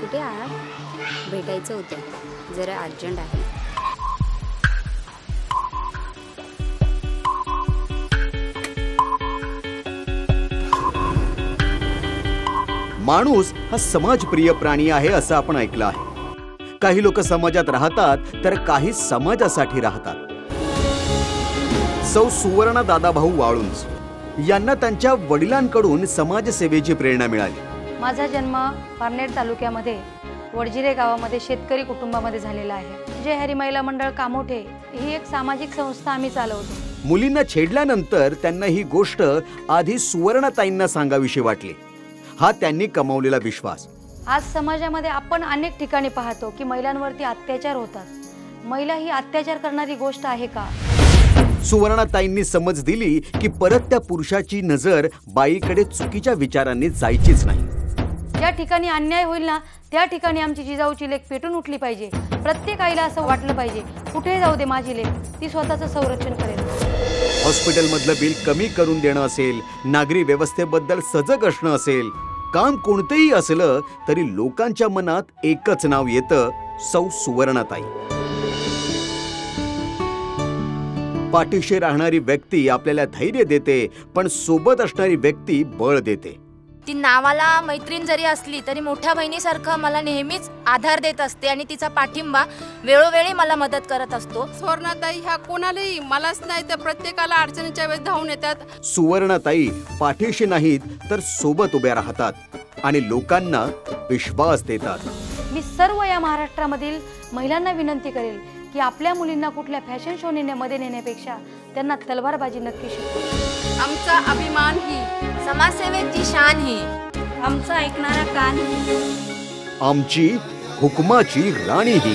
कुठे आहात? भेटायचं होतं, जरा अर्जंट आहे. माणूस हा समाजप्रिय प्राणी आहे असं आपण ऐकलं आहे. काही लोक समाजात राहतात तर काही समाजासाठी राहतात. सौ सुवर्णा दादाभाऊ वाळुंज यांना त्यांच्या वडिलांकडून समाजसेवेची प्रेरणा मिळाली. माझा जन्म पारनेर तालुक्यामध्ये वडजिरे गावामध्ये शेतकरी कुटुंबामध्ये झालेला आहे. जय हरी महिला मंडळ कामोठे ही एक सामाजिक संस्था आम्ही चालवतो. मुलींना छेडल्यानंतर त्यांना ही गोष्ट आधी सुवर्णाताईंना सांगावीशी वाटली. हा त्यांनी कमावलेला विश्वास. आज समाजामध्ये आपण अनेक ठिकाणी पाहतो की महिलांवरती अत्याचार होतात. महिला ही अत्याचार करणारी गोष्ट आहे का? सुवर्णाताईंनी समज दिली की परत त्या पुरुषाची नजर बाईकडे चुकीच्या विचारांनी जायचीच नाही. ज्या ठिकाणी अन्याय होईल ना त्या ठिकाणी आमची जिजाऊची लेक पेटून उठली पाहिजे. प्रत्येक आईला असं वाटलं पाहिजे कुठे जाऊ दे माझी लेक, ती स्वतःचं संरक्षण करेल. हॉस्पिटलमधलं बिल कमी करून देणं असेल, नागरी व्यवस्थेबद्दल सजग असणं असेल, काम कोणतेही असलं तरी लोकांच्या मनात एकच नाव येतं, सौ सुवर्णाताई. पाठीशी राहणारी व्यक्ती आपल्याला धैर्य देते, पण सोबत असणारी व्यक्ती बळ देते. ती नावाला मैत्रीण जरी असली तरी मोठ्या बहिणीसारखं मला नेहमीच आधार देत असते आणि तिचा पाठिंबा वेळोवेळी मला मदत करत असतो. सुवर्णाताई ह्या कोणालाही, मलाच नाही तर प्रत्येकाला अडचणीच्या वेळेस धावून येतात. सुवर्णाताई पाठीशी नाहीत तर सोबत उभ्या राहतात आणि लोकांना विश्वास देतात. मी सर्व या महाराष्ट्रामधील महिलांना विनंती करेल की आपल्या मुलींना कुठल्या फॅशन शो मध्ये नेण्यापेक्षा त्यांना तलवारबाजी नक्की शिकवा. आमचा अभिमान ही, समाजसेवेची शान ही, आमचा ऐकणारा कान ही, आमची हुकुमाची राणी ही.